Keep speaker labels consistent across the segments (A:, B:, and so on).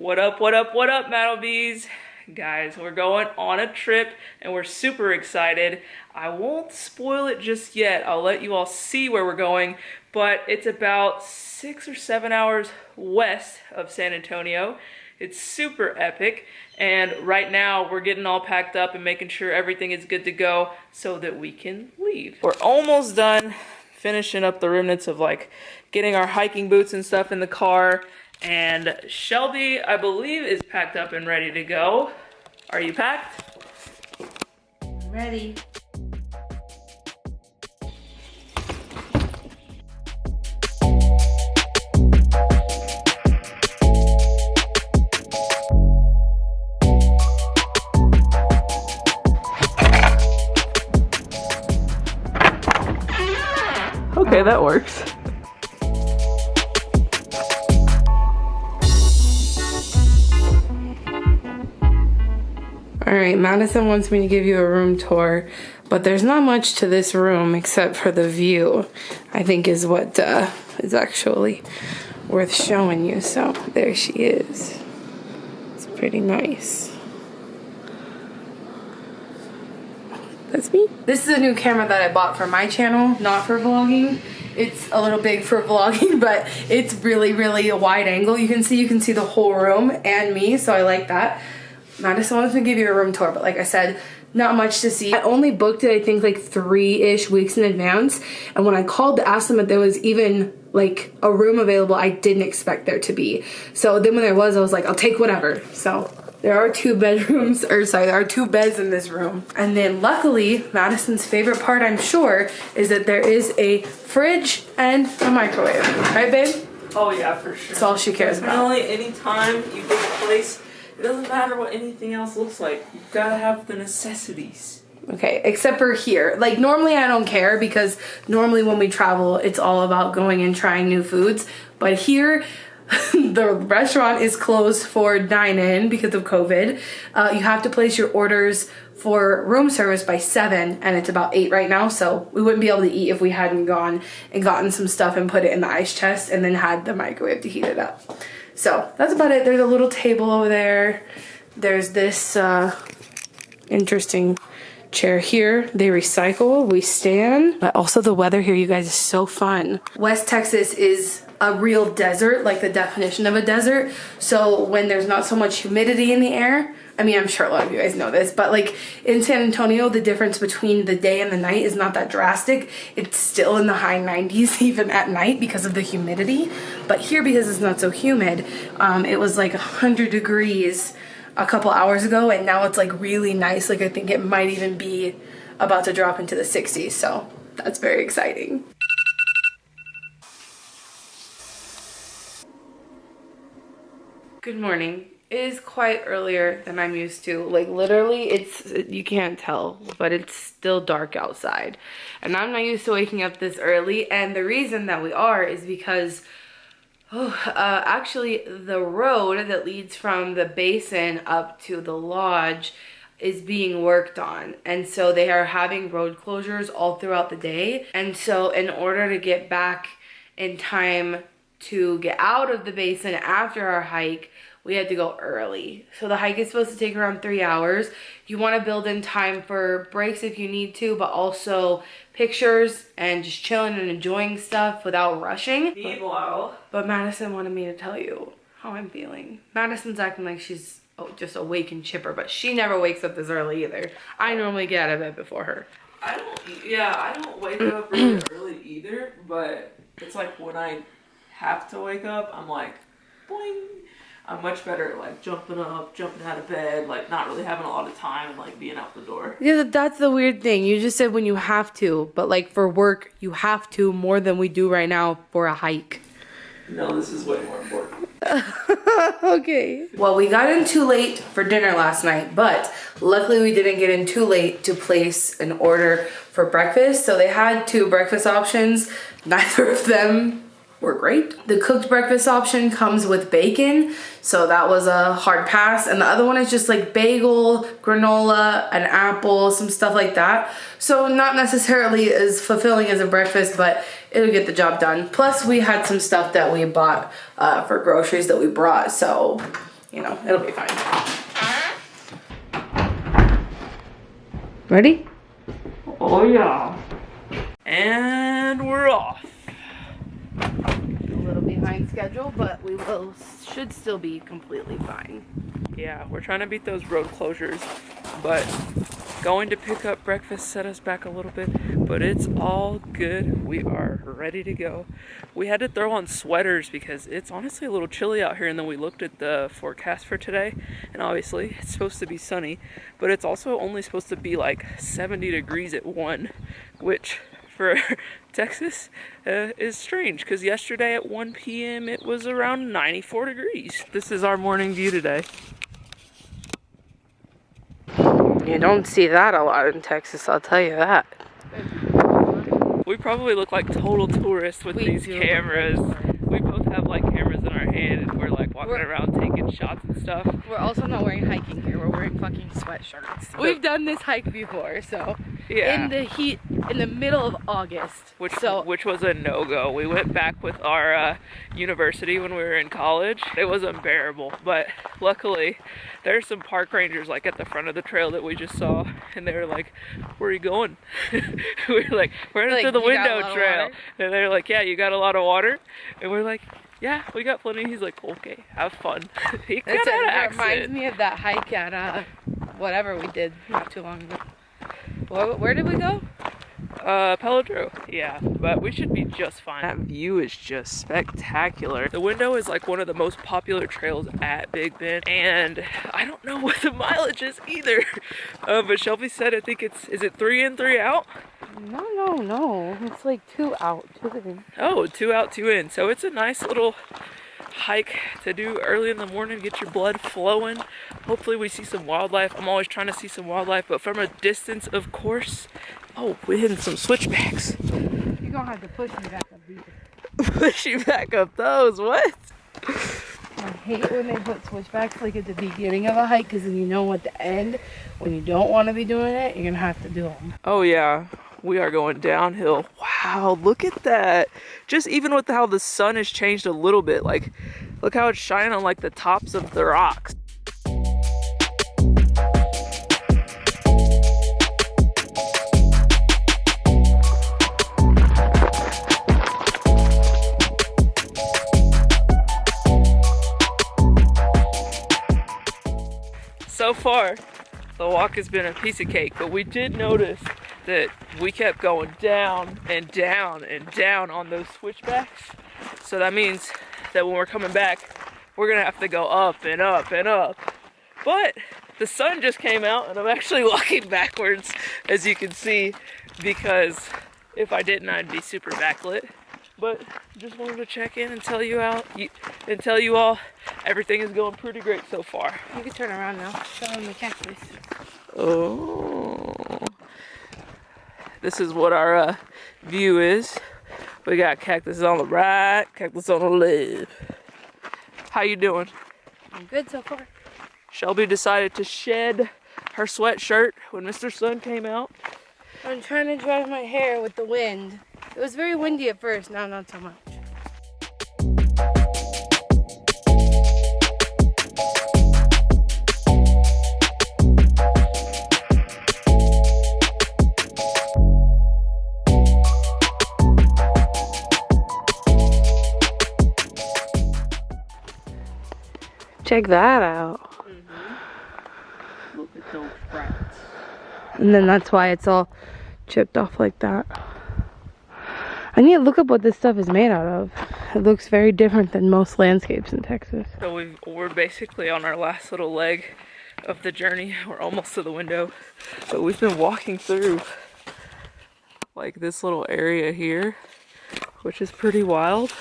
A: What up, what up, what up, Mattlebees? Guys, we're going on a trip and we're super excited. I won't spoil it just yet. I'll let you all see where we're going, but it's about 6 or 7 hours west of San Antonio. It's super epic, and right now we're getting all packed up and making sure everything is good to go so that we can leave. We're almost done finishing up the remnants of like getting our hiking boots and stuff in the car. And Shelby, I believe, is packed up and ready to go. Are you packed?
B: Ready.
A: Okay, that works.
B: All right, Madison wants me to give you a room tour, but there's not much to this room except for the view, I think is what is actually worth showing you. So there she is. It's pretty nice. That's me. This is a new camera that I bought for my channel, not for vlogging. It's a little big for vlogging, but it's really a wide angle. You can see the whole room and me, so I like that. Madison wants me to give you a room tour, but like I said, not much to see. I only booked it, I think, like 3-ish weeks in advance. And when I called to ask them if there was even like a room available, I didn't expect there to be. So then when there was, I was like, I'll take whatever. So there are 2 bedrooms, or sorry, there are 2 beds in this room. And then luckily, Madison's favorite part, I'm sure, is that there is a fridge and a microwave. Right, babe?
A: Oh yeah, for sure.
B: That's all she cares about.
A: Definitely, anytime you get a place, it doesn't matter what anything else looks like. You've got to have the necessities. Okay,
B: except for here. Like, normally I don't care because normally when we travel, it's all about going and trying new foods. But here, the restaurant is closed for dine-in because of COVID. You have to place your orders for room service by 7, and it's about 8 right now, so we wouldn't be able to eat if we hadn't gone and gotten some stuff and put it in the ice chest and then had the microwave to heat it up. So that's about it. There's a little table over there. There's this interesting chair here. They recycle, we stand. But also the weather here, you guys, is so fun. West Texas is a real desert, like the definition of a desert. So when there's not so much humidity in the air, I mean, I'm sure a lot of you guys know this, but like in San Antonio, the difference between the day and the night is not that drastic. It's still in the high 90s even at night because of the humidity. But here, because it's not so humid, it was like 100 degrees a couple hours ago, and now it's like really nice. Like I think it might even be about to drop into the 60s, so that's very exciting. Good morning. It is quite earlier than I'm used to. Like literally, you can't tell, but it's still dark outside. And I'm not used to waking up this early, and the reason that we are is because actually the road that leads from the basin up to the lodge is being worked on, and so they are having road closures all throughout the day. And so in order to get back in time to get out of the basin after our hike, we had to go early. So the hike is supposed to take around 3 hours. You want to build in time for breaks if you need to, but also pictures and just chilling and enjoying stuff without rushing.
A: Meanwhile,
B: but Madison wanted me to tell you how I'm feeling. Madison's acting like she's just awake and chipper, but she never wakes up this early either. I normally get out of bed before her.
A: I don't wake up really early either, but it's like when I have to wake up, I'm like, boing. I'm much better at like jumping up, jumping out of bed, like not really having a lot of time and like being out the door.
B: Yeah, that's the weird thing. You just said when you have to, but like for work, you have to more than we do right now for a hike.
A: No, this is way more important.
B: Okay. Well, we got in too late for dinner last night, but luckily we didn't get in too late to place an order for breakfast. So they had 2 breakfast options. Neither of them were great. The cooked breakfast option comes with bacon, so that was a hard pass. And the other one is just like bagel, granola, an apple, some stuff like that. So not necessarily as fulfilling as a breakfast, but it'll get the job done. Plus we had some stuff that we bought for groceries that we brought, so you know, it'll be fine. Ready?
A: Oh yeah. And we're off.
B: A little behind schedule, but we should still be completely fine.
A: Yeah, we're trying to beat those road closures, but going to pick up breakfast set us back a little bit, but it's all good. We are ready to go. We had to throw on sweaters because it's honestly a little chilly out here, and then we looked at the forecast for today, and obviously it's supposed to be sunny, but it's also only supposed to be like 70 degrees at 1, which for Texas is strange because yesterday at 1 p.m. it was around 94 degrees. This is our morning view today.
B: You don't see that a lot in Texas, I'll tell you that.
A: We probably look like total tourists with these cameras. We both have like cameras in our hand and we're like walking around taking shots and stuff.
B: We're also not wearing hiking gear, we're wearing fucking sweatshirts. We've done this hike before, so
A: yeah.
B: In the heat, in the middle of August.
A: Which was a no-go. We went back with our university when we were in college. It was unbearable, but luckily there's some park rangers like at the front of the trail that we just saw, and they were like, "Where are you going?" We were like, "We're heading to the window trail," and they're like, "Yeah, you got a lot of water?" And we're like, "Yeah, we got plenty." He's like, "Okay, have fun." He kind of had an accent.
B: It reminds me of that hike at whatever we did not too long ago. Where did we go?
A: Pelladro. Yeah, but we should be just fine. That view is just spectacular. The window is like one of the most popular trails at Big Bend, and I don't know what the mileage is either. But Shelby said, I think is it 3 in, 3 out?
B: No. It's like 2 out, 2 in.
A: Oh, 2 out, 2 in. So it's a nice little hike to do early in the morning, get your blood flowing. Hopefully we see some wildlife. I'm always trying to see some wildlife, but from a distance, of course. Oh, we're hitting some switchbacks.
B: You're gonna have to push me back up these.
A: Push you back up those, what?
B: I hate when they put switchbacks like at the beginning of a hike, because then you know at the end, when you don't want to be doing it, you're gonna have to do them.
A: Oh yeah, we are going downhill. Wow, look at that. Just even with how the sun has changed a little bit, like look how it's shining on like the tops of the rocks. So far, the walk has been a piece of cake, but we did notice that we kept going down and down and down on those switchbacks. So that means that when we're coming back, we're gonna have to go up and up and up. But the sun just came out and I'm actually walking backwards, as you can see, because if I didn't, I'd be super backlit. But just wanted to check in and tell you all everything is going pretty great so far.
B: You can turn around now. Show them the cactus.
A: Oh, this is what our view is. We got cactus on the right, cactus on the left. How you doing?
B: I'm good so far.
A: Shelby decided to shed her sweatshirt when Mr. Sun came out.
B: I'm trying to dry my hair with the wind. It was very windy at first, now not so much. Check that out.
A: Look at those rats.
B: And then that's why it's all chipped off like that. I need to look up what this stuff is made out of. It looks very different than most landscapes in Texas.
A: So we're basically on our last little leg of the journey. We're almost to the window. But we've been walking through like this little area here, which is pretty wild.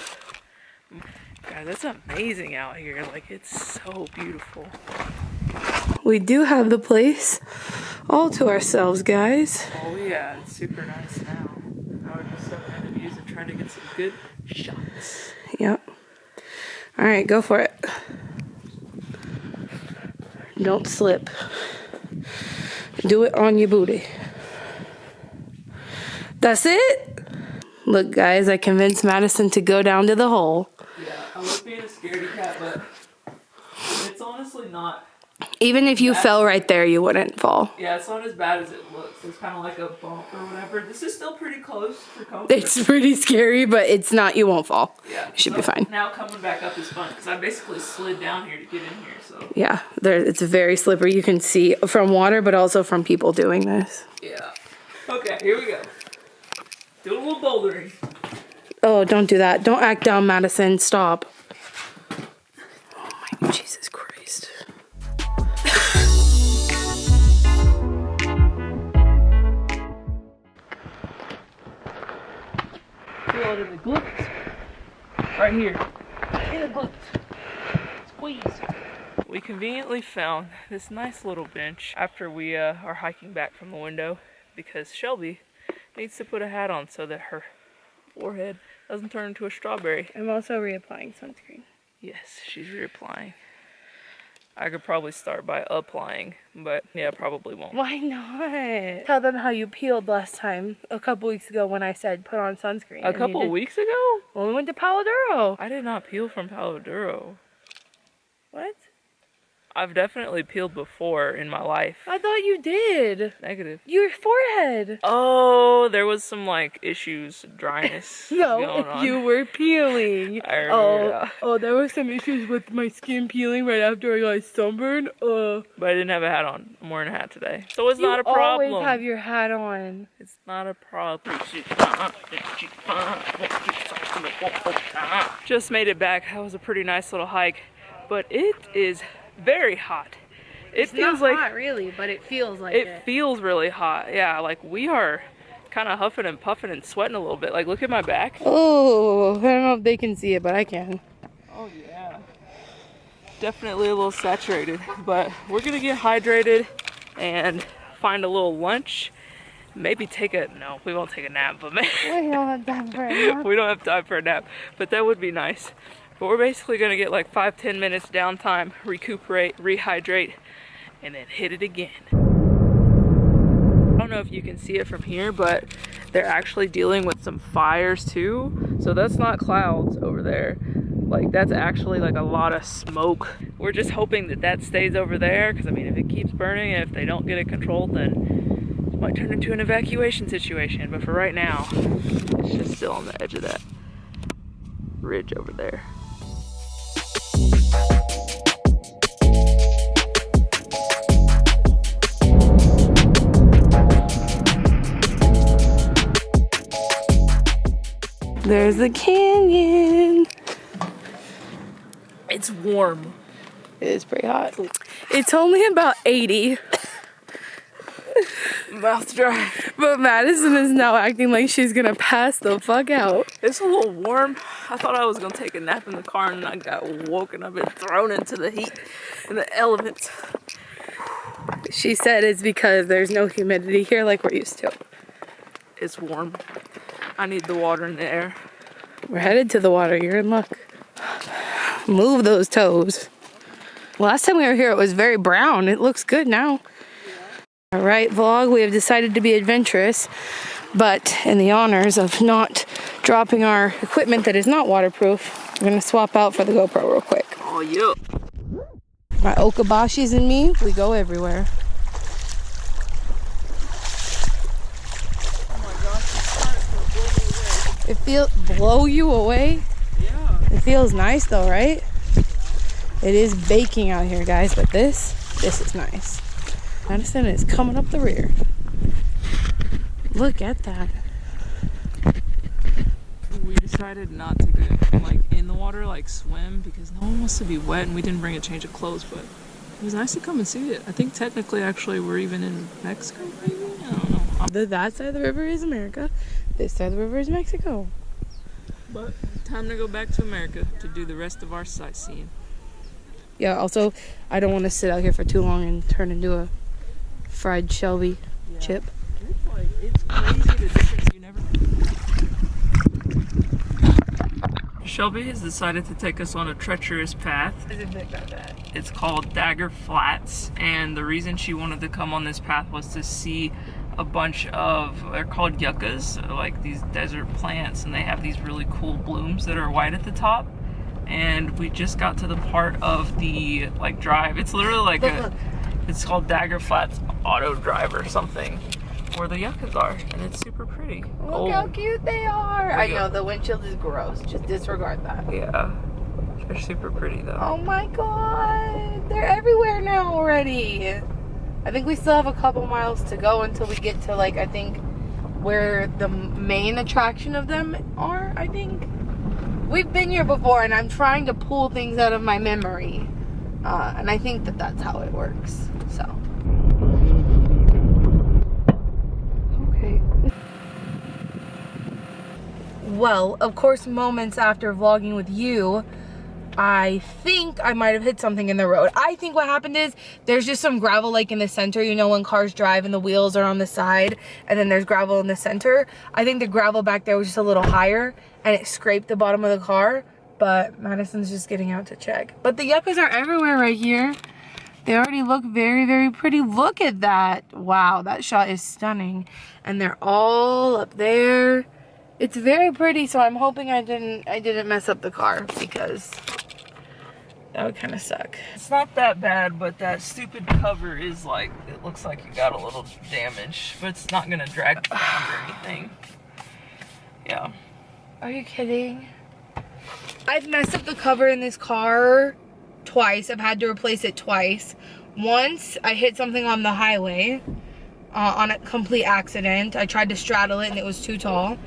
A: Guys, it's amazing out here. Like, it's so beautiful.
B: We do have the place all to ourselves, guys.
A: Oh yeah, it's super nice now. Now we're just stepping into views and trying to get some good shots.
B: Yep. All right, go for it. Don't slip. Do it on your booty. That's it. Look, guys, I convinced Madison to go down to the hole.
A: Yeah, I was being a scaredy cat, but it's honestly not.
B: Even if you fell right there, you wouldn't fall.
A: Yeah, it's not as bad as it looks. It's kind of like a bump or whatever. This is still pretty close for comfort.
B: It's pretty scary, but it's not, you won't fall.
A: Yeah.
B: You should be fine.
A: Now coming back up is fun because I basically slid down here to get in here, so.
B: Yeah, it's very slippery. You can see from water, but also from people doing this.
A: Yeah. Okay, here we go. Do a little bouldering.
B: Oh, don't do that. Don't act down, Madison. Stop. Oh my, Jesus Christ.
A: Feel it in the glutes. Right here. In the glutes. Squeeze. We conveniently found this nice little bench after we are hiking back from the window because Shelby needs to put a hat on so that her forehead doesn't turn into a strawberry.
B: I'm also reapplying sunscreen.
A: Yes, she's reapplying. I could probably start by applying, but yeah, probably won't.
B: Why not? Tell them how you peeled last time, a couple weeks ago when I said put on sunscreen.
A: A couple weeks ago?
B: When we went to Palo Duro.
A: I did not peel from Palo Duro.
B: What?
A: I've definitely peeled before in my life.
B: I thought you did.
A: Negative.
B: Your forehead.
A: Oh, there was some like issues, dryness going on.
B: You were peeling.
A: I remember that.
B: Oh, there were some issues with my skin peeling right after I got sunburned.
A: But I didn't have a hat on. I'm wearing a hat today. So it's not a problem.
B: You always have your hat on.
A: It's not a problem. Just made it back. That was a pretty nice little hike. But it is very hot.
B: It feels like hot, really, but it feels like it.
A: It feels really hot. Yeah, like we are kind of huffing and puffing and sweating a little bit. Like, look at my back.
B: Oh, I don't know if they can see it, but I can.
A: Oh yeah, definitely a little saturated. But we're gonna get hydrated and find a little lunch. Maybe no, we won't take a nap, but maybe
B: we don't have time for a nap.
A: We don't have time for a nap, but that would be nice. But we're basically gonna get like 5-10 minutes downtime, recuperate, rehydrate, and then hit it again. I don't know if you can see it from here, but they're actually dealing with some fires too. So that's not clouds over there. Like that's actually like a lot of smoke. We're just hoping that that stays over there, because I mean, if it keeps burning and if they don't get it controlled, then it might turn into an evacuation situation. But for right now, it's just still on the edge of that ridge over there.
B: There's the canyon.
A: It's warm.
B: It is pretty hot. It's only about 80.
A: Mouth dry.
B: But Madison is now acting like she's gonna pass the fuck out.
A: It's a little warm. I thought I was gonna take a nap in the car and I got woken up and thrown into the heat and the elements.
B: She said it's because there's no humidity here like we're used to.
A: It's warm. I need the water in the air.
B: We're headed to the water. You're in luck. Move those toes. Last time we were here, it was very brown. It looks good now. Yeah. All right, vlog. We have decided to be adventurous, but in the honors of not dropping our equipment that is not waterproof, we're going to swap out for the GoPro real quick.
A: Oh, yeah.
B: My Okabashis and me, we go everywhere. It feels blow you away.
A: Yeah.
B: It feels nice though, right? It is baking out here, guys, but this is nice. Madison is coming up the rear. Look at that.
A: We decided not to go like in the water, like swim, because no one wants to be wet, and we didn't bring a change of clothes. But it was nice to come and see it. I think technically, actually, we're even in Mexico, maybe. I don't know.
B: That side of the river is America. This side of the river is Mexico.
A: But time to go back to America to do the rest of our sightseeing.
B: Yeah, also, I don't want to sit out here for too long and turn into a fried Shelby chip.
A: It's crazy the difference you never... Shelby has decided to take us on a treacherous path. It's called Dagger Flats, and the reason she wanted to come on this path was to see a bunch of, they're called yuccas, like these desert plants, and they have these really cool blooms that are white at the top. and we just got to the part of the like drive. It's literally like it's called Dagger Flats Auto Drive or something, where the yuccas are, and it's super pretty.
B: Look how cute they are. I know the windshield is gross. Just disregard that.
A: Yeah, they're super pretty though.
B: Oh my god, they're everywhere now already. I think we still have a couple miles to go until we get to like, I think, where the main attraction of them are, I think. We've been here before and I'm trying to pull things out of my memory. And I think that that's how it works, so. Okay. Well, of course, moments after vlogging with you, I think I might have hit something in the road. I think what happened is there's just some gravel like in the center. You know when cars drive and the wheels are on the side and then there's gravel in the center? I think the gravel back there was just a little higher and it scraped the bottom of the car, but Madison's just getting out to check. But the yuccas are everywhere right here. They already look very, very pretty. Look at that. Wow, that shot is stunning. And they're all up there. It's very pretty, so I'm hoping I didn't mess up the car because that would kind of suck.
A: It's not that bad, but that stupid cover is like, it looks like you got a little damage, but it's not gonna drag the ground or anything. Yeah.
B: Are you kidding? I've messed up the cover in this car twice. I've had to replace it twice. Once I hit something on the highway on a complete accident. I tried to straddle it and it was too tall.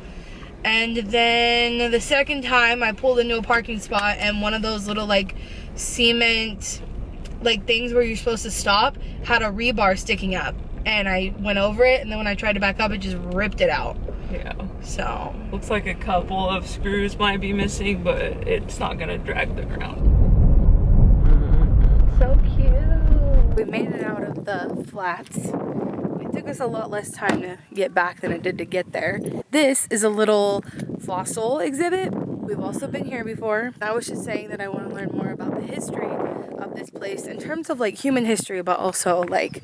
B: And then the second time I pulled into a parking spot and one of those little like cement like things where you're supposed to stop had a rebar sticking up, and I went over it, and then when I tried to back up it just ripped it out.
A: Yeah.
B: So
A: looks like a couple of screws might be missing, but it's not gonna drag the ground.
B: So cute. We made it out of the flats. It took us a lot less time to get back than it did to get there. This is a little fossil exhibit. We've also been here before. I was just saying that I want to learn more about the history of this place in terms of like human history, but also like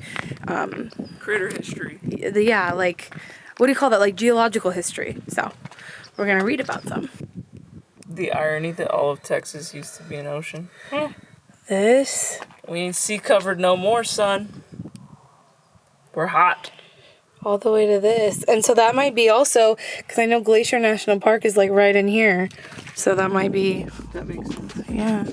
A: Critter history.
B: Yeah, like what do you call that? Like geological history. So we're gonna read about some.
A: The irony that all of Texas used to be an ocean.
B: This.
A: We ain't sea covered no more, son. We're hot.
B: All the way to this. And so that might be also, because I know Glacier National Park is like right in here. So that might be.
A: That makes sense.
B: Yeah.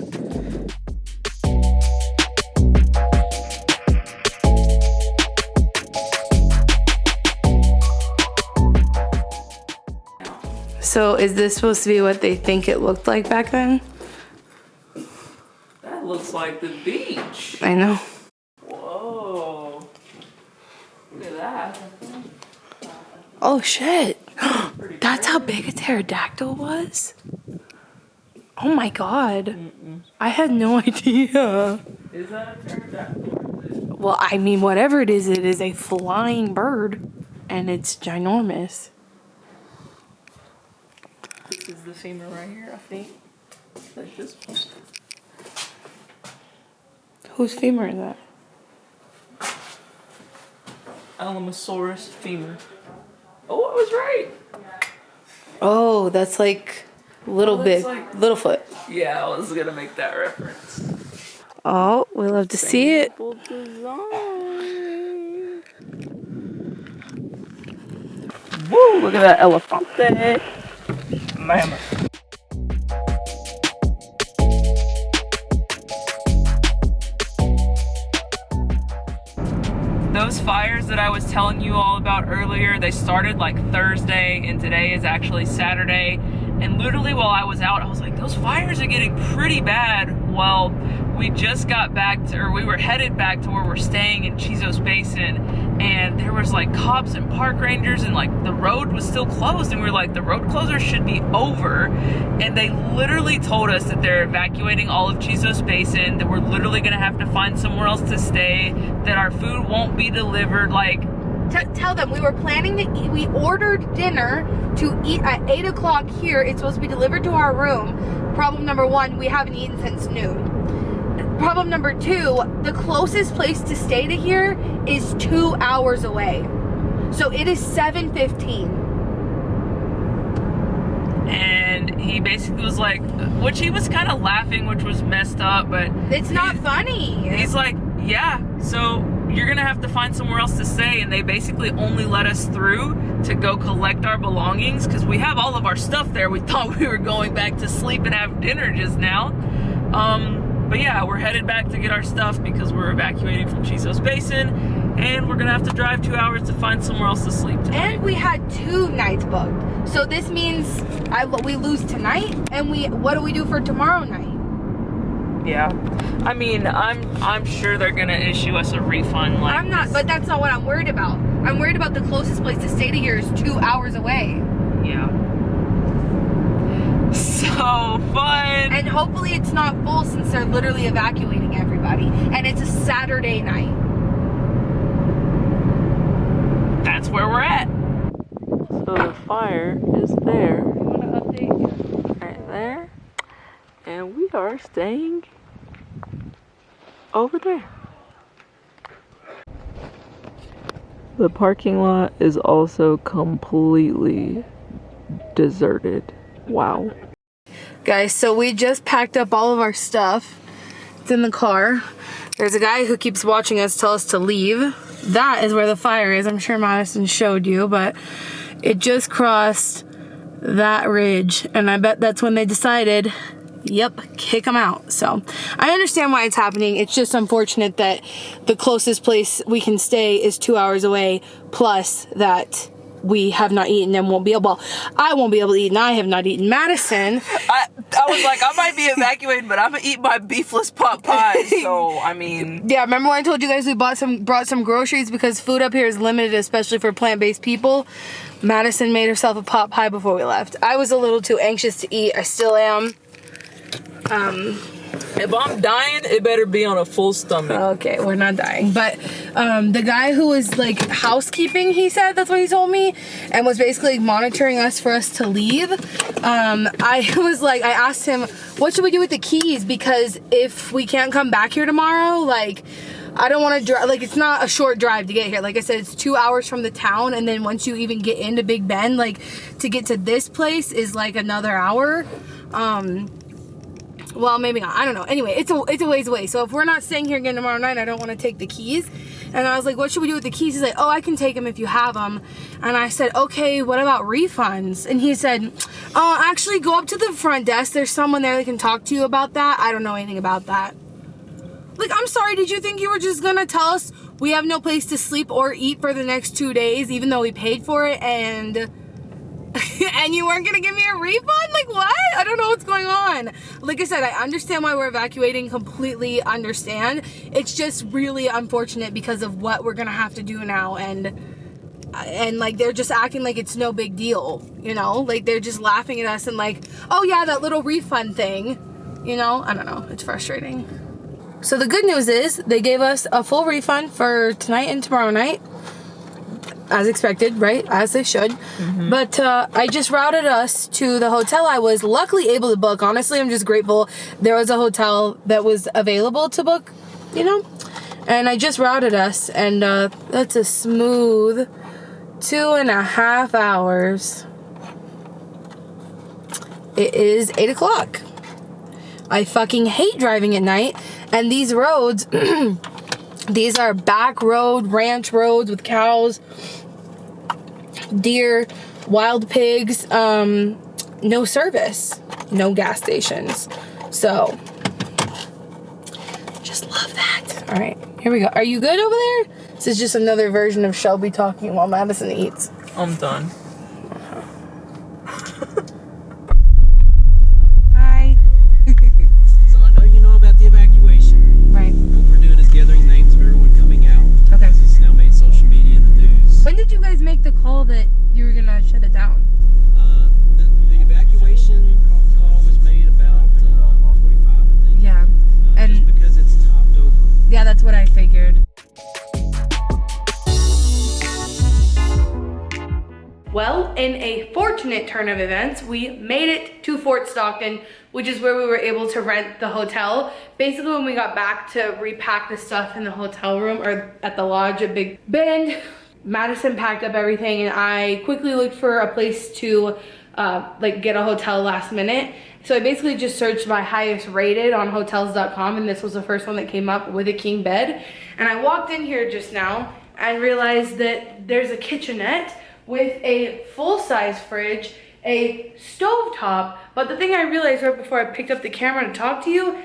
B: So is this supposed to be what they think it looked like back then?
A: That looks like the beach.
B: I know.
A: Whoa. Look at that.
B: Oh shit. That's how big a pterodactyl was? Oh my god. I had no idea.
A: Is that a pterodactyl?
B: Well, I mean, whatever it is a flying bird. And it's ginormous.
A: This is the femur right here, I think. Like this one.
B: Whose femur is that?
A: Alamosaurus femur. Oh, I was right.
B: Oh, that's like Littlefoot.
A: Yeah, I was gonna make that reference.
B: Oh, we love to see it.
A: Woo, look at that elefante. Mama. Those fires that I was telling you all about earlier, they started like Thursday and today is actually Saturday. And literally while I was out, I was like, those fires are getting pretty bad. Well, we just got back to, or we were headed back to where we're staying in Chizos Basin, and there was like cops and park rangers, and like the road was still closed, and we were like, the road closure should be over. And they literally told us that they're evacuating all of Chizos Basin, that we're literally gonna have to find somewhere else to stay, that our food won't be delivered. Like,
B: Tell them we were planning to eat. We ordered dinner to eat at 8 o'clock here. It's supposed to be delivered to our room. Problem number one, we haven't eaten since noon. Problem number two, the closest place to stay to here is 2 hours away. So it is 7:15.
A: and he basically was like, which he was kind of laughing, which was messed up, but
B: it's not funny.
A: He's like, yeah, so you're gonna have to find somewhere else to stay, and they basically only let us through to go collect our belongings because we have all of our stuff there. We thought we were going back to sleep and have dinner just now. But yeah, we're headed back to get our stuff because we're evacuating from Chisos Basin, and we're gonna have to drive 2 hours to find somewhere else to sleep tonight.
B: And we had 2 nights booked, so this means we lose tonight, and what do we do for tomorrow night?
A: Yeah, I mean, I'm sure they're gonna issue us a refund. Like,
B: I'm not, but that's not what I'm worried about. I'm worried about the closest place to stay to here is 2 hours away.
A: Yeah. So fun.
B: And hopefully it's not full since they're literally evacuating everybody, and it's a Saturday night.
A: That's where we're at. So the fire is there. You want to update? Right there. And we are staying over there. The parking lot is also completely deserted. Wow. Guys, so we just packed up all of our stuff. It's in the car. There's a guy who keeps watching us tell us to leave. That is where the fire is. I'm sure Madison showed you, but it just crossed that ridge, and I bet that's when they decided, yep, kick them out. So I understand why it's happening. It's just unfortunate that the closest place we can stay is 2 hours away, plus that we have not eaten and won't be able, I won't be able to eat, and I have not eaten. Madison, I was like, I might be evacuated, but I'm gonna eat my beefless pot pie. So I mean,
B: yeah, remember when I told you guys we brought some groceries because food up here is limited, especially for plant-based people? Madison made herself a pot pie before we left. I was a little too anxious to eat. I still am.
A: If I'm dying, it better be on a full stomach.
B: Okay, we're not dying. But the guy who was like housekeeping, he said, that's what he told me, and was basically monitoring us for us to leave. I was like, I asked him, what should we do with the keys? Because if we can't come back here tomorrow, like, I don't want to drive, like, it's not a short drive to get here. Like I said, it's 2 hours from the town, and then once you even get into Big Bend, like, to get to this place is like another hour. Well, maybe not. I don't know. Anyway, it's a ways away. So if we're not staying here again tomorrow night, I don't want to take the keys. And I was like, what should we do with the keys? He's like, oh, I can take them if you have them. And I said, okay, what about refunds? And he said, oh, actually go up to the front desk. There's someone there that can talk to you about that. I don't know anything about that. Like, I'm sorry, did you think you were just gonna tell us we have no place to sleep or eat for the next 2 days, even though we paid for it, and and you weren't gonna give me a refund? Like, what? I don't know what's going on. Like I said, I understand why we're evacuating, completely understand. It's just really unfortunate because of what we're gonna have to do now, and like, they're just acting like it's no big deal, you know? Like, they're just laughing at us and like, oh yeah, that little refund thing, you know? I don't know, it's frustrating. So the good news is they gave us a full refund for tonight and tomorrow night, as expected, right? As they should. Mm-hmm. But I just routed us to the hotel I was luckily able to book. Honestly, I'm just grateful there was a hotel that was available to book, you know? And I just routed us, and that's a smooth 2.5 hours. It is 8 o'clock. I fucking hate driving at night. And these roads, these are back road, ranch roads with cows, deer, wild pigs, no service, no gas stations. So, just love that. All right, here we go. Are you good over there? This is just another version of Shelby talking while Madison eats.
A: I'm done.
B: Hi.
C: So I know you know about the evacuation.
B: Right.
C: What we're doing is gathering names of everyone coming out.
B: Okay.
C: Because it's now made social media and the news.
B: When did you guys make the call that you were gonna shut it down?
C: The evacuation call was made about 45, I think.
B: Yeah. And
C: just because it's topped over.
B: yeah, that's what I figured. Well, in a fortunate turn of events, we made it to Fort Stockton, which is where we were able to rent the hotel. Basically, when we got back to repack the stuff in the hotel room or at the lodge at Big Bend, Madison packed up everything, and I quickly looked for a place to like get a hotel last minute. So I basically just searched by highest rated on hotels.com, and this was the first one that came up with a king bed. And I walked in here just now and realized that there's a kitchenette with a full-size fridge, a stovetop, but the thing I realized right before I picked up the camera to talk to you,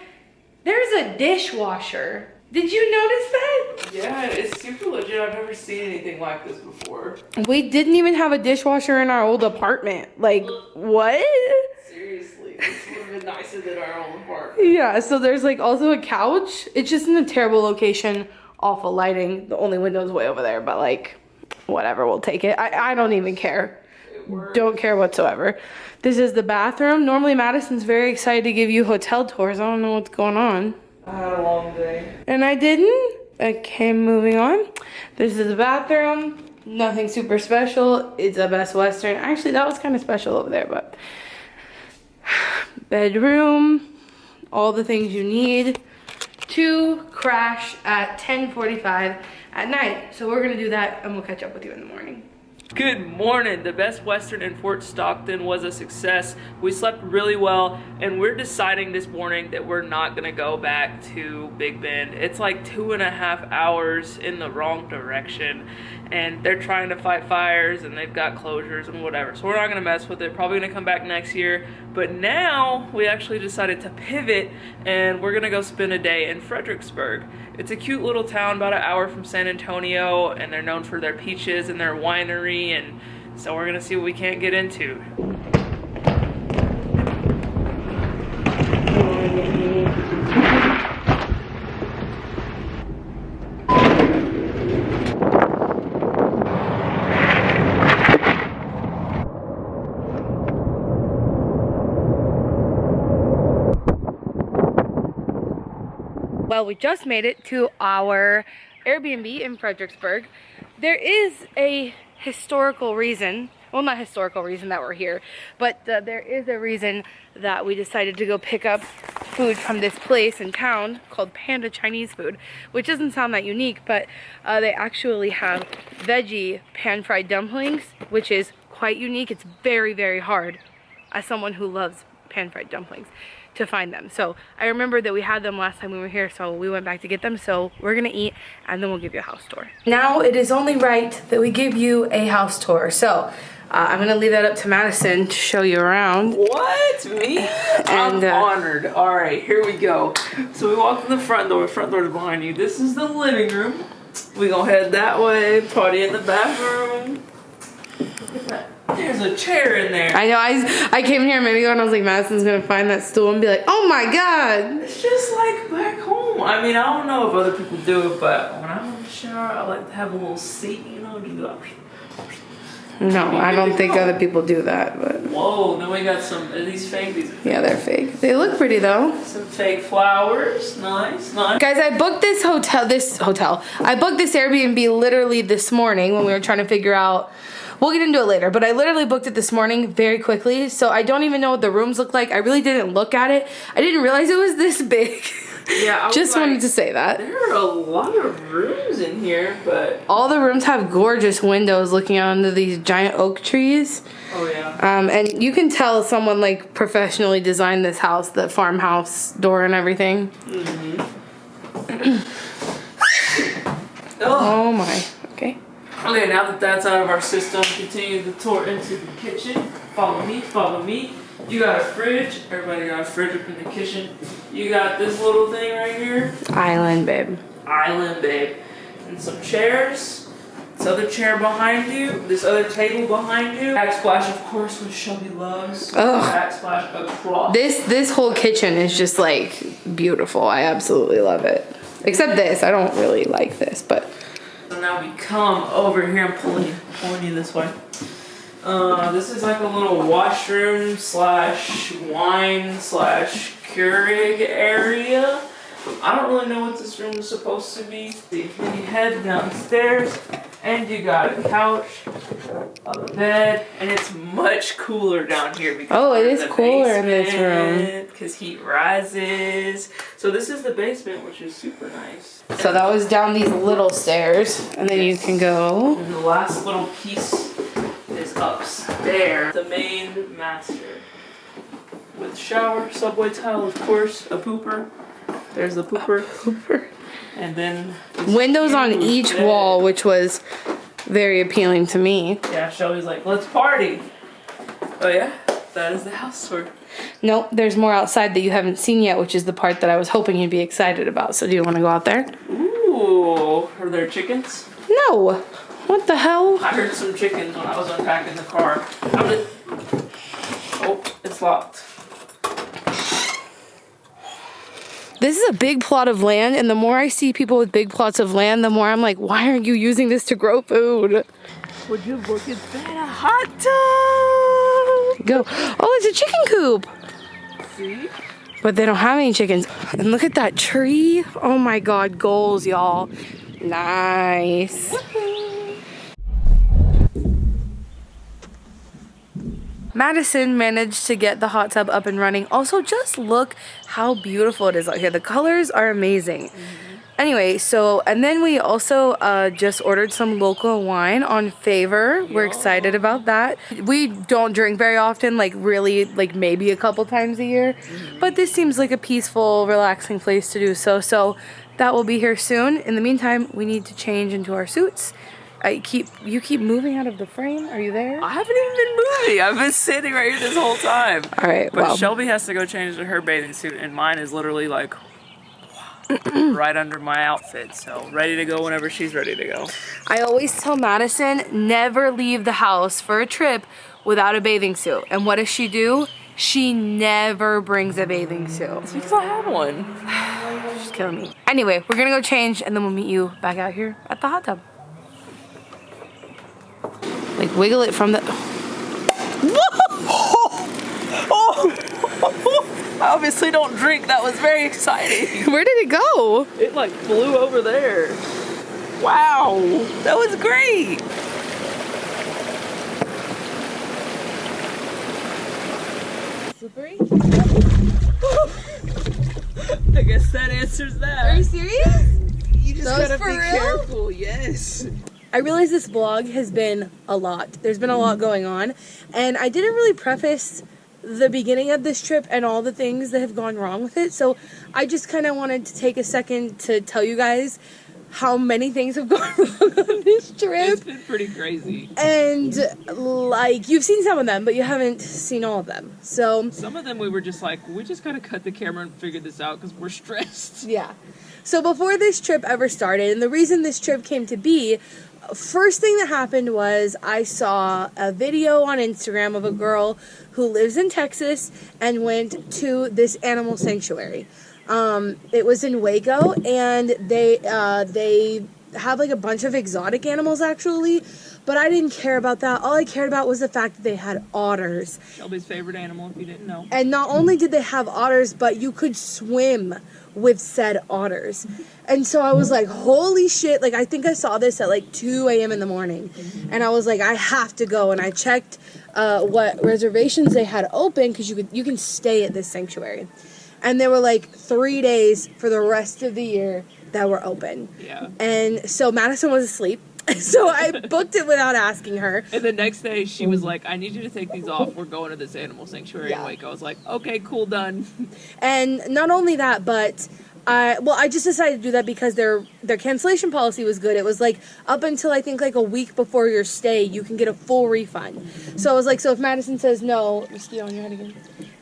B: there's a dishwasher. Did you notice that?
A: Yeah, it's super legit. I've never seen anything like this before.
B: We didn't even have a dishwasher in our old apartment. Like, what?
A: Seriously, this would have been nicer than our old apartment.
B: Yeah, so there's like also a couch. It's just in a terrible location, awful lighting. The only window's way over there, but like, whatever, we'll take it. I don't even care. Don't care whatsoever. This is the bathroom. Normally Madison's very excited to give you hotel tours. I don't know what's going on.
A: I had a long day.
B: And I didn't. Okay, moving on. This is the bathroom. Nothing super special. It's a Best Western. Actually, that was kind of special over there, but bedroom. All the things you need to crash at 10:45 at night. So we're gonna do that and we'll catch up with you in the morning.
A: Good morning. The Best Western in Fort Stockton was a success. We slept really well, and we're deciding this morning that we're not gonna go back to Big Bend. It's like 2.5 hours in the wrong direction, and they're trying to fight fires and they've got closures and whatever. So we're not gonna mess with it. Probably gonna come back next year. But now we actually decided to pivot, and we're gonna go spend a day in Fredericksburg. It's a cute little town about an hour from San Antonio, and they're known for their peaches and their winery, and so we're gonna see what we can't get into.
B: Well, we just made it to our Airbnb in Fredericksburg. There is a historical reason, well, not historical reason that we're here, but there is a reason that we decided to go pick up food from this place in town called Panda Chinese Food, which doesn't sound that unique, but they actually have veggie pan-fried dumplings, which is quite unique. It's very, very hard, as someone who loves pan-fried dumplings, to find them. So I remember that we had them last time we were here, so we went back to get them. So we're gonna eat and then we'll give you a house tour. Now it is only right that we give you a house tour. So I'm gonna leave that up to Madison to show you around.
A: What? Me? I'm honored. All right, here we go. So we walk in the front door. Front door is behind you. This is the living room. We gonna head that way. Party in the bathroom. Look at that. There's a chair in there.
B: I know, I came here a minute ago and I was like, Madison's gonna find that stool and be like, oh my God.
A: It's just like back home. I mean, I don't know if other people do it, but when I'm in the shower, I like to have a little seat, you know, just go.
B: No, I don't think other people do that, but.
A: Whoa, then we got some, are these fake? These are fake.
B: Yeah, they're fake. They look pretty though.
A: Some fake flowers, nice, nice.
B: Guys, I booked this hotel. I booked this Airbnb literally this morning when we were trying to figure out, we'll get into it later, but I literally booked it this morning very quickly, so I don't even know what the rooms look like. I really didn't look at it. I didn't realize it was this big.
A: Yeah, I
B: just wanted to say that.
A: There are a lot of rooms in here, but
B: all the rooms have gorgeous windows looking out into these giant oak trees.
A: Oh yeah.
B: And you can tell someone like professionally designed this house, the farmhouse door and everything.
A: Mm-hmm.
B: Oh my. Okay.
A: Okay, now that that's out of our system, continue the tour into the kitchen. Follow me, follow me. You got a fridge. Everybody got a fridge up in the kitchen. You got this little thing right here.
B: Island, babe.
A: Island, babe. And some chairs. This other chair behind you. This other table behind you. Backsplash, of course, which Shelby loves.
B: Ugh.
A: Backsplash across.
B: This whole kitchen is just like beautiful. I absolutely love it. Except this. I don't really like this, but.
A: So now we come over here. I'm pulling you this way. This is like a little washroom slash wine slash Keurig area. I don't really know what this room is supposed to be. Then you head downstairs and you got a couch, a bed, and it's much cooler down here because
B: it is cooler in this room
A: because heat rises. So this is the basement, which is super nice.
B: So that was down these little stairs, and then you can go.
A: And the last little piece is upstairs. The main master. With shower, subway tile, of course, a pooper. There's the pooper. And then
B: windows on each wall, which was very appealing to me.
A: Yeah, Shelby's like, let's party. Oh yeah, that is the house tour.
B: Nope, there's more outside that you haven't seen yet, which is the part that I was hoping you'd be excited about. So do you want to go out there?
A: Ooh, are there chickens?
B: No. What the hell?
A: I heard some chickens when I was unpacking the car. Oh, it's locked.
B: This is a big plot of land, and the more I see people with big plots of land, the more I'm like, why aren't you using this to grow food?
A: Would you look at that? A hot tub!
B: Go. Oh, it's a chicken coop.
A: See?
B: But they don't have any chickens. And look at that tree. Oh my God, goals, y'all. Nice. Madison managed to get the hot tub up and running. Also, just look how beautiful it is out here. The colors are amazing. Anyway, so, and then we also just ordered some local wine on Favor. We're excited about that. We don't drink very often, like really, like maybe a couple times a year. But this seems like a peaceful, relaxing place to do so. So that will be here soon. In the meantime, we need to change into our suits. You keep moving out of the frame. Are you there?
A: I haven't even been moving. I've been sitting right here this whole time.
B: All right,
A: but
B: well.
A: Shelby has to go change to her bathing suit, and mine is literally like right under my outfit. So ready to go whenever she's ready to go.
B: I always tell Madison, never leave the house for a trip without a bathing suit. And what does she do? She never brings a bathing suit.
A: It's because I have one.
B: She's killing me. Anyway, we're gonna go change, and then we'll meet you back out here at the hot tub. Like, wiggle it from the...
A: I obviously don't drink. That was very exciting.
B: Where did it go?
A: It like flew over there. Wow, that was great.
B: Slippery?
A: I guess that answers that.
B: Are you serious?
A: You just
B: Those
A: gotta
B: for
A: be
B: real?
A: careful. Yes.
B: I realize this vlog has been a lot. There's been a lot going on, and I didn't really preface the beginning of this trip and all the things that have gone wrong with it, so I just kind of wanted to take a second to tell you guys how many things have gone wrong on this trip.
A: It's been pretty crazy.
B: And like, you've seen some of them, but you haven't seen all of them. So
A: some of them we were just like, we just gotta cut the camera and figure this out because we're stressed.
B: yeah. So before this trip ever started, and the reason this trip came to be, first thing that happened was I saw a video on Instagram of a girl who lives in Texas and went to this animal sanctuary. It was in Waco, and they have like a bunch of exotic animals actually, but I didn't care about that. All I cared about was the fact that they had otters.
A: Shelby's favorite animal, if you didn't know.
B: And not only did they have otters, but you could swim with said otters. And so I was like, holy shit. Like, I think I saw this at like 2 a.m. in the morning. And I was like, I have to go. And I checked what reservations they had open, because you can stay at this sanctuary. And there were like 3 days for the rest of the year that were open.
A: Yeah.
B: And so Madison was asleep. So I booked it without asking her.
A: And the next day she was like, I need you to take these off. We're going to this animal sanctuary in Waco. I was like, okay, cool, done.
B: And not only that, but I just decided to do that because their cancellation policy was good. It was like up until I think like a week before your stay, you can get a full refund. So I was like, so if Madison says no, mosquito on your head again,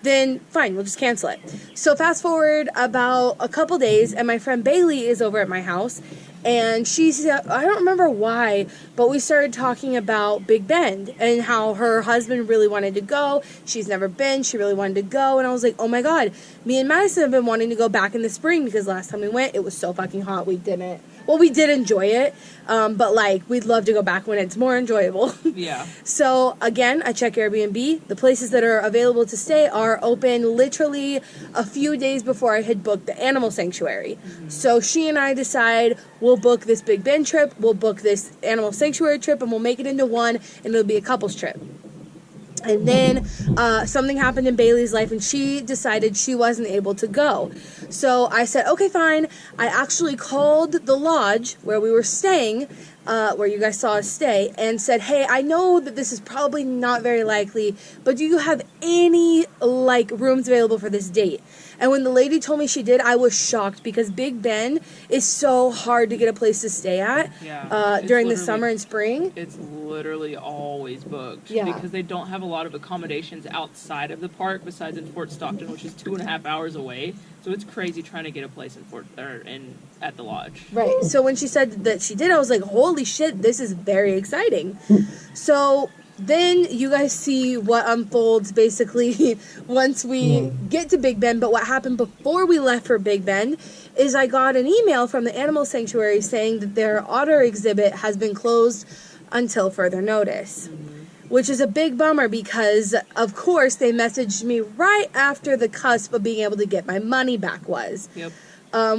B: then fine, we'll just cancel it. So fast forward about a couple days, and my friend Bailey is over at my house, and she's, I don't remember why, but we started talking about Big Bend and how her husband really wanted to go. She's never been. She really wanted to go. And I was like, oh my God, me and Madison have been wanting to go back in the spring, because last time we went, it was so fucking hot. We didn't. Well, we did enjoy it, but like, we'd love to go back when it's more enjoyable.
A: Yeah.
B: So again, I check Airbnb. The places that are available to stay are open literally a few days before I had booked the animal sanctuary. Mm-hmm. So she and I decide we'll book this Big Bend trip, we'll book this animal sanctuary trip, and we'll make it into one, and it'll be a couple's trip. And then something happened in Bailey's life, and she decided she wasn't able to go. So I said, okay, fine. I actually called the lodge where we were staying where you guys saw us stay, and said, hey, I know that this is probably not very likely, but do you have any, like, rooms available for this date? And when the lady told me she did, I was shocked because Big Ben is so hard to get a place to stay at during the summer and spring.
A: It's literally always booked
B: Yeah.
A: because they don't have a lot of accommodations outside of the park besides in Fort Stockton, which is 2.5 hours away. So it's crazy trying to get a place at the lodge.
B: Right. So when she said that she did, I was like, holy shit, this is very exciting. So then you guys see what unfolds basically once we get to Big Ben. But what happened before we left for Big Ben is I got an email from the animal sanctuary saying that their otter exhibit has been closed until further notice. Which is a big bummer because, of course, they messaged me right after the cusp of being able to get my money back was.
A: Yep.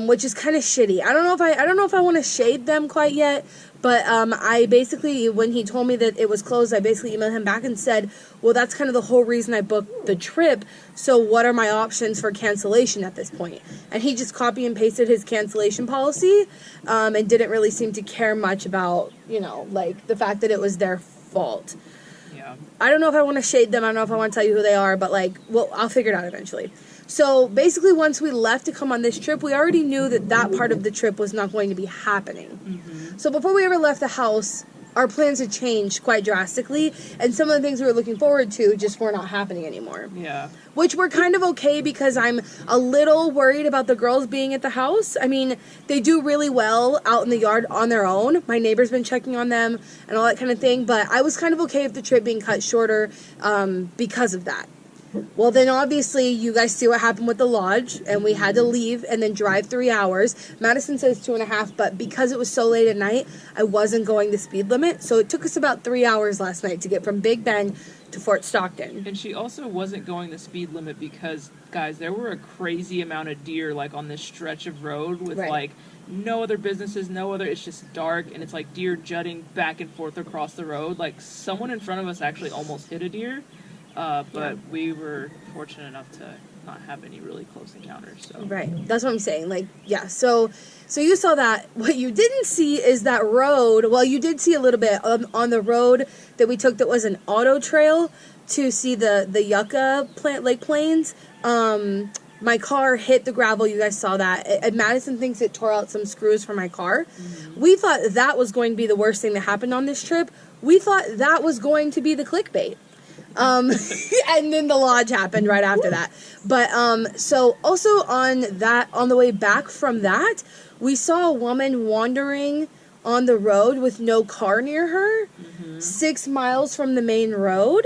B: Which is kind of shitty. I don't know if I want to shade them quite yet, but I basically, when he told me that it was closed, I basically emailed him back and said, well, that's kind of the whole reason I booked the trip, so what are my options for cancellation at this point? And he just copy and pasted his cancellation policy, and didn't really seem to care much about, like, the fact that it was their fault.
A: Yeah.
B: I don't know if I want to shade them, I don't know if I want to tell you who they are, but, like, well, I'll figure it out eventually. So basically, once we left to come on this trip, we already knew that that part of the trip was not going to be happening. Mm-hmm. So before we ever left the house, our plans had changed quite drastically, and some of the things we were looking forward to just were not happening anymore.
A: Yeah.
B: Which were kind of okay because I'm a little worried about the girls being at the house. I mean, they do really well out in the yard on their own. My neighbor's been checking on them and all that kind of thing, but I was kind of okay with the trip being cut shorter because of that. Well, then obviously you guys see what happened with the lodge, and we had to leave and then drive 3 hours. Madison says 2.5, but because it was so late at night, I wasn't going the speed limit. So it took us about 3 hours last night to get from Big Ben to Fort Stockton.
A: And she also wasn't going the speed limit because, guys, there were a crazy amount of deer, like, on this stretch of road with, like, no other businesses, it's just dark, and it's, like, deer jutting back and forth across the road. Like, someone in front of us actually almost hit a deer. But we were fortunate enough to not have any really close encounters. So.
B: Right. That's what I'm saying. Like, yeah. So you saw that. What you didn't see is that road. Well, you did see a little bit on the road that we took that was an auto trail to see the yucca Lake Plains. My car hit the gravel. You guys saw that. And Madison thinks it tore out some screws from my car. Mm-hmm. We thought that was going to be the worst thing that happened on this trip. We thought that was going to be the clickbait. And then the lodge happened right after that. But, so also on the way back from that, we saw a woman wandering on the road with no car near her, 6 miles from the main road.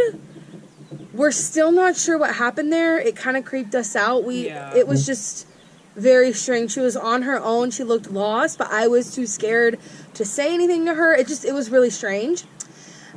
B: We're still not sure what happened there. It kind of creeped us out. It was just very strange. She was on her own. She looked lost, but I was too scared to say anything to her. It was really strange.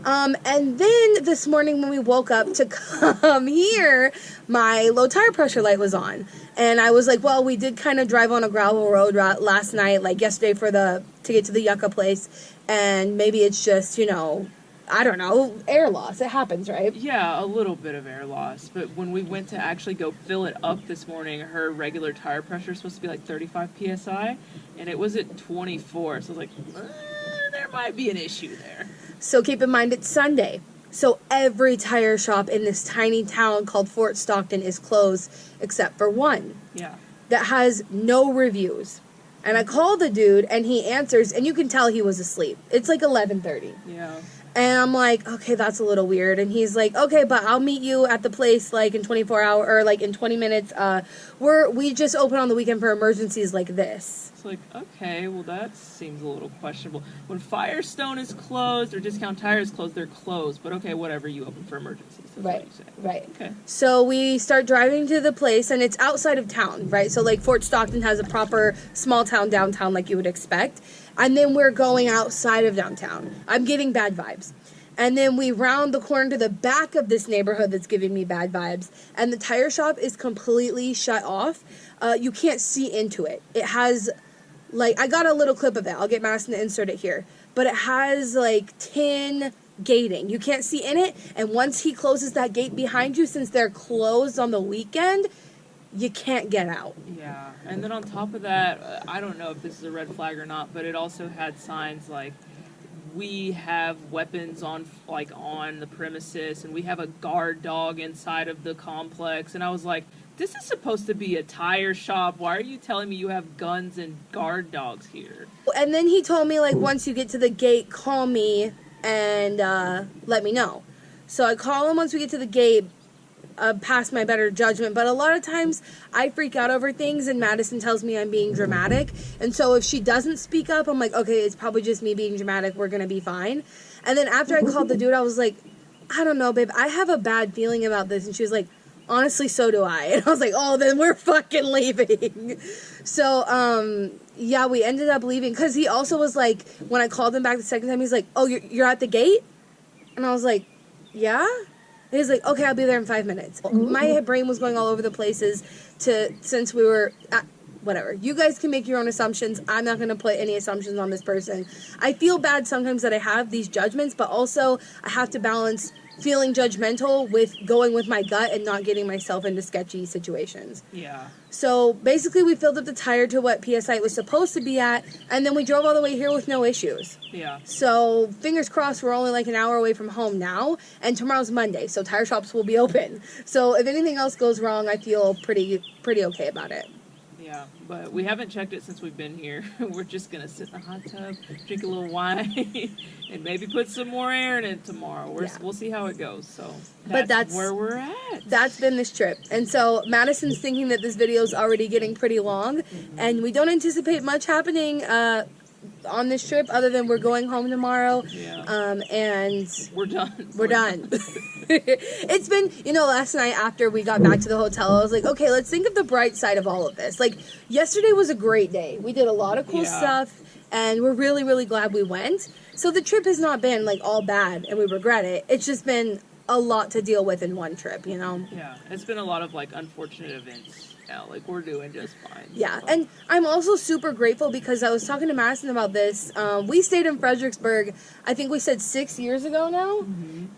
B: And then this morning when we woke up to come here, my low tire pressure light was on. And I was like, well, we did kind of drive on a gravel road last night, like yesterday to get to the yucca place. And maybe it's just, I don't know, air loss. It happens, right?
A: Yeah, a little bit of air loss. But when we went to actually go fill it up this morning, her regular tire pressure is supposed to be like 35 PSI. And it was at 24. So I was like, there might be an issue there.
B: So keep in mind it's Sunday. So every tire shop in this tiny town called Fort Stockton is closed except for one.
A: Yeah.
B: That has no reviews. And I call the dude and he answers and you can tell he was asleep. It's like 11:30.
A: Yeah.
B: And I'm like, okay, that's a little weird. And he's like, okay, but I'll meet you at the place like in 24 hours or like in 20 minutes. We just open on the weekend for emergencies like this.
A: It's like, okay, well that seems a little questionable. When Firestone is closed or Discount Tire is closed, they're closed. But okay, whatever, you open for emergencies. That's what you say.
B: Right.
A: Okay.
B: So we start driving to the place and it's outside of town, right? So like Fort Stockton has a proper small town downtown like you would expect. And then we're going outside of downtown. I'm getting bad vibes. And then we round the corner to the back of this neighborhood that's giving me bad vibes. And the tire shop is completely shut off. You can't see into it. It has, like, I got a little clip of it. I'll get Madison to insert it here. But it has, like, tin gating. You can't see in it. And once he closes that gate behind you, since they're closed on the weekend, you can't get out.
A: Yeah, and then on top of that, I don't know if this is a red flag or not, but it also had signs like, we have weapons on the premises, and we have a guard dog inside of the complex. And I was like, this is supposed to be a tire shop. Why are you telling me you have guns and guard dogs here?
B: And then he told me, like, once you get to the gate, call me and let me know. So I call him once we get to the gate, past my better judgment. But a lot of times I freak out over things, and Madison tells me I'm being dramatic. And so if she doesn't speak up, I'm like, okay, it's probably just me being dramatic. We're going to be fine. And then after I called the dude, I was like, I don't know, babe. I have a bad feeling about this. And she was like, honestly, so do I. And I was like, oh, then we're fucking leaving. So, yeah, we ended up leaving. Because he also was like, when I called him back the second time, he's like, oh, you're at the gate? And I was like, yeah? And he's like, okay, I'll be there in 5 minutes. My brain was going all over the places since we were at, whatever. You guys can make your own assumptions. I'm not going to put any assumptions on this person. I feel bad sometimes that I have these judgments, but also I have to balance feeling judgmental with going with my gut and not getting myself into sketchy situations.
A: Yeah.
B: So basically we filled up the tire to what PSI was supposed to be at, and then we drove all the way here with no issues.
A: Yeah.
B: So fingers crossed we're only like an hour away from home now, and tomorrow's Monday, so tire shops will be open. So if anything else goes wrong, I feel pretty okay about it.
A: Yeah, but we haven't checked it since we've been here. We're just going to sit in the hot tub, drink a little wine, and maybe put some more air in it tomorrow. We'll see how it goes. So that's where we're at.
B: That's been this trip. And so Madison's thinking that this video is already getting pretty long, and we don't anticipate much happening on this trip other than we're going home tomorrow.
A: Yeah.
B: And
A: we're done.
B: We're done. It's been, last night after we got back to the hotel, I was like, okay, let's think of the bright side of all of this. Like, yesterday was a great day. We did a lot of cool stuff, and we're really, really glad we went. So the trip has not been, like, all bad, and we regret it. It's just been a lot to deal with in one trip,
A: Yeah, it's been a lot of, like, unfortunate events. Yeah, like, we're doing just fine.
B: Yeah, and I'm also super grateful because I was talking to Madison about this. We stayed in Fredericksburg, I think we said 6 years ago now,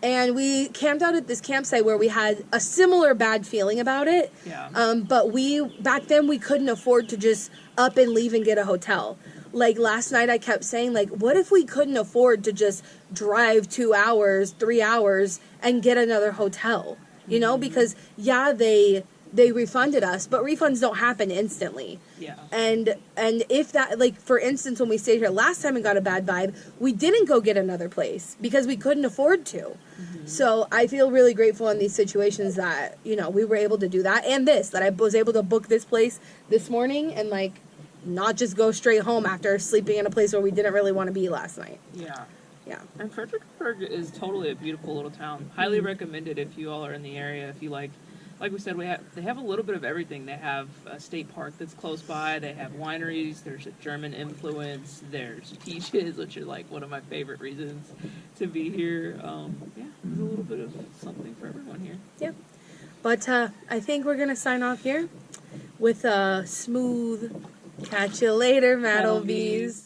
B: and we camped out at this campsite where we had a similar bad feeling about it.
A: Yeah.
B: But back then we couldn't afford to just up and leave and get a hotel. Like, last night I kept saying, like, what if we couldn't afford to just drive 2 hours, 3 hours, and get another hotel? Because, yeah, they refunded us, but refunds don't happen instantly.
A: Yeah.
B: And if that, like, for instance, when we stayed here last time and got a bad vibe, we didn't go get another place because we couldn't afford to. So I feel really grateful in these situations that, we were able to do that. And that I was able to book this place this morning and, like, not just go straight home after sleeping in a place where we didn't really want to be last night.
A: Yeah.
B: Yeah.
A: And Fredericksburg is totally a beautiful little town. Highly recommended if you all are in the area. If you like we said, they have a little bit of everything. They have a state park that's close by. They have wineries. There's a German influence. There's peaches, which are like one of my favorite reasons to be here. Yeah, there's a little bit of something for everyone here.
B: Yeah. But I think we're going to sign off here with a smooth catch you later, Maddelbees.